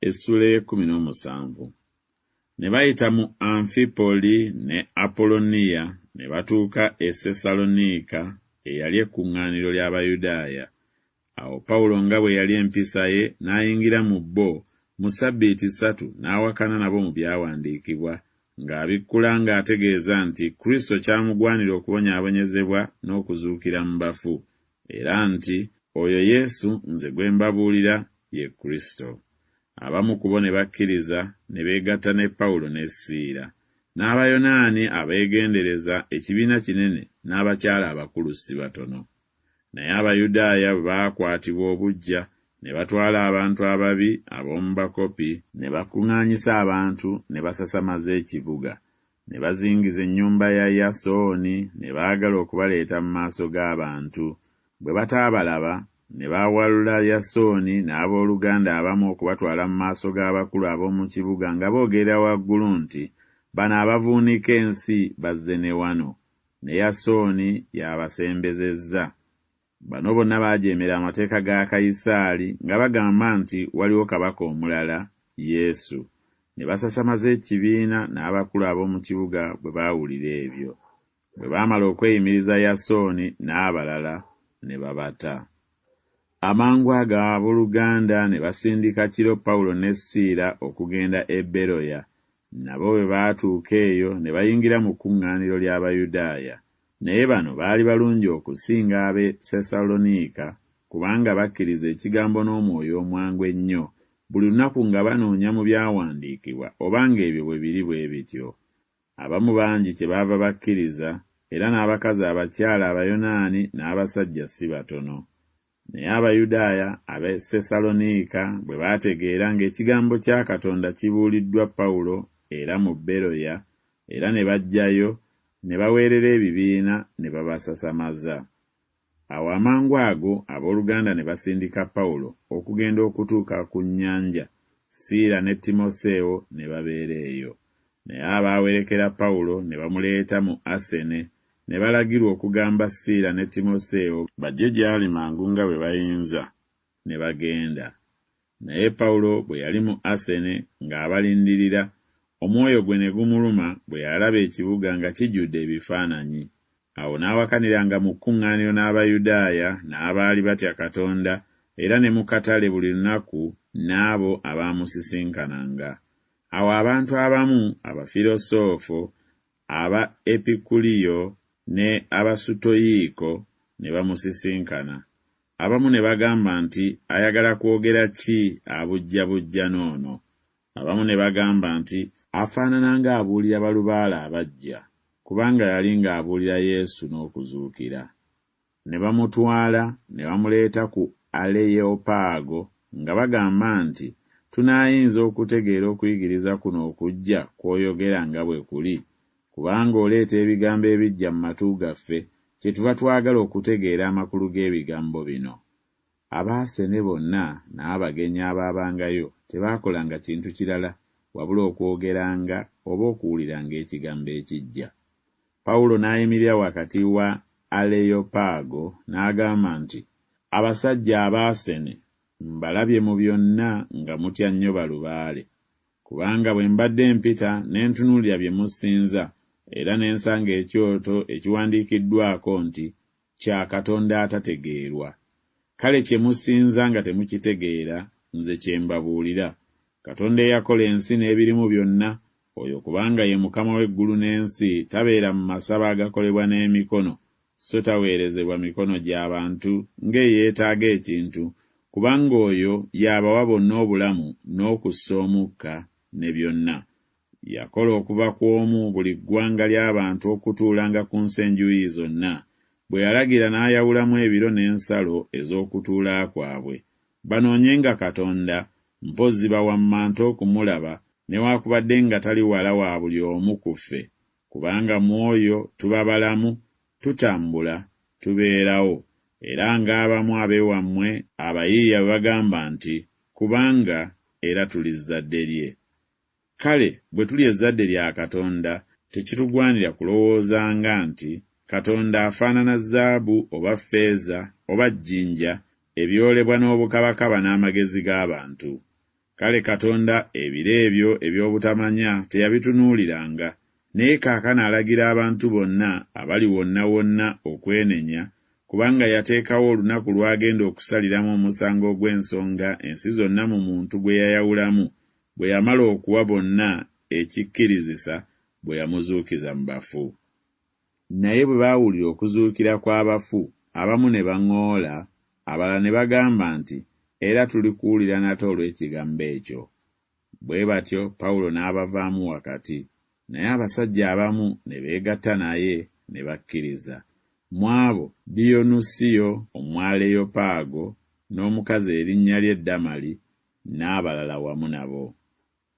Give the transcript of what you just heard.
essula 17. Ne bayita mu Amfipoli ne Apoloniya ne batuuka e Sesalonika eyali ekkuŋŋaaniro ly'Abayudaaya. Awo Pawulo nga bwe yali empisa ye n'ayingira mu bo mu ssabbiiti 3 n'awakana nabo mu byawandiikibwa ng'abikkula ng'ategeeza nti Kristo kyamugwanira okubonyaabonyezebwa n'okuzuukira mu bafu, era nti oyo Yesu nze gwe mbabuulira ye Kristo. Abamu ku bo ne bakkiriza ne beegatta ne Pawulo ne Siira. N'Abayonaani abeegendereza ekibiina kinene n'abakyala abakulu si batono. Naye Abayudaaya bwe baakwatibwa obuggya ne batwala abantu ababi ab'omu bakopi ne bakuŋŋaanyisa abantu ne basasamaza ekibuga. Ne bazingiza ennyumba ya Yasooni ne baagala okubaleeta mu maaso g'abantu. Bwe bataabalaba ne baawalula Yasooni n'abooluganda abamu okubatwala mu maaso g'abakulu ab'omu kibuga nga boogerera waggulu nti bano abavuunika ensi bazze ne wano, ne Yasooni y'abasembezezza. Bano bonna baajeemera amateeka ga Kayisaali nga bagamba nti waliwo kabaka omulala, Yesu. Ne basasamaza ekibiina n'abakulu ab'omu kibuga bwe baawulira ebyo. Bwe baamala okweyimiriza Yasooni n'abalala ne babata. Amangu ago abooluganda ne basindika kiro Pawulo ne Siira okugenda e Beroya. Nabo bwe baatuuka eyo ne bayingira mu kkuŋŋaaniro ly'Abayudaaya. Naye bano baali balungi okusinga ab'e Sesalonika kubanga bakkiriza ekigambo n'omwoyo omwangu ennyo, buli lunaku nga banoonya mu byawandiikibwa obanga ebyo bwe biri bwe bityo. Abamu bangi kyebaava bakkiriza, era n'abakazi abakyala Abayonaani n'abasajja si batono. Naye Abayudaaya ab'e Sesalonika bwe baategeera ng'ekigambo kya Katonda kibuuliddwa Pawulo era mu Beroya, era ne bajjayo ne baweerera ebibiina ne babasasamaza. Awo amangu ago abooluganda ne basindika Pawulo okugenda okutuuka ku nnyanja. Siira ne Timoseewo ne babeera eyo. Naye abaawerekera Pawulo ne bamuleeta mu Asene, ne balagirwa okugamba Siira ne Timoseewo bajje gy'ali mangu nga bwe bayinza, ne bagenda. Naye Pawulo bwe yali mu Asene ng'abalindirira, omwoyo gwe ne gumuluma bwe yalaba ekibuga nga kijjudde ebifaananyi. Awo n'awakaniranga mu kkuŋŋaaniro n'Abayudaaya n'abaali batya Katonda, era ne mu katale buli lunaku n'abo abaamusisinkananga. Awo abantu abamu Abafilosoofo, aba Epikuliyo ne Abasutoyiiko ne bamusisinkana. Abamu ne bagamba nti ayagala kwogera ki abujjabujja n'ono. Abamu ne bagamba nti afaanana ng'abuulira balubaale abajja, kubanga yali ng'abuulira Yesu n'okuzuukira. Ne bamutwala ne bamuleeta ku Aleyopaago nga bagamba nti tunaayinza okutegeera okuyigiriza kuno okujja kw'oyogera nga bwe kuli, kubanga oleeta ebigambo ebiggya mu matu gaffe, kyetuva twagala okutegeera amakulu g'ebigambo bino. Abaasene bonna n'abagenyi abaabangayo tebaakolanga kintu kirala wabula okwogeranga oba okuwuliranga ekigambo ekijja. Pawulo n'ayimirira wakati wa Aleyopaago n'agamba nti, abasajja Abaasene, mbalabye mu byonna nga mutya nnyo balubaale, kubanga bwe mbadde mpita ne ntunuulira bye musinza, era ne nsanga ekyoto ekiwandiikiddwako nti kya Katonda atategeerwa. Kale kye musinza nga temukitegeera, nze kye mbabuulira. Katonda eyakola ensi n'ebirimu byonna, oyo kubanga ye Mukama w'eggulu n'ensi, tabeera mu masabo agakolebwa n'emikono, so taweerezebwa mikono gy'abantu ng'eyeetaaga ekintu, kubanga oyo y'abawa bonna obulamu n'okussa omukka ne byonna. Yakola okuva ku omu buli ggwanga ly'abantu okutuulanga ku nsi enjuuyi zonna, bwe yalagira n'ayawulamu ebiro n'ensalo ez'okutuula kwabwe. Banoonyenga Katonda, mpozzi bawammanta okumulaba, newaakubadde nga tali wala wa buli omu ku ffe, kubanga mu oyo tuba balamu, tutambula, tubeerawo, era ng'abamu ab'ewammwe abayiiya bwe bagamba nti, kubanga era tuli zzadde lye. Kale bwe tuli ezzadde lya Katonda, tekitugwanira kulowoozanga nti Katonda afaanana zaabu oba ffeeza oba jjinja ebyolebwa n'obukabakaba n'amagezi g'abantu. Kale Katonda ebiro ebyo eby'obutamanya teyabitunuuliranga, naye kaakano alagira abantu bonna abali wonna wonna okwenenya, kubanga yateekawo olunaku lw'agenda okusaliramu omusango gw'ensonga ensi zonna mu muntu gwe yayawulamu, bwe yamala okuwa bonna ekikkirizisa bwe yamuzuukiza mu bafu. Naye bwe baawulira okuzuukira kw'abafu, abamu ne baŋŋoola, abalala ne bagamba nti, era tuli kuwulira nate olw'ekigambo ekyo. Bwe batyo Pawulo n'abavaamu wakati, naye abasajja abamu ne beegatta naye ne bakkiriza. Mu abo Diyonusiyo Omwaleyopaago n'omukazi erinnya lye Damali n'abalala wamu nabo.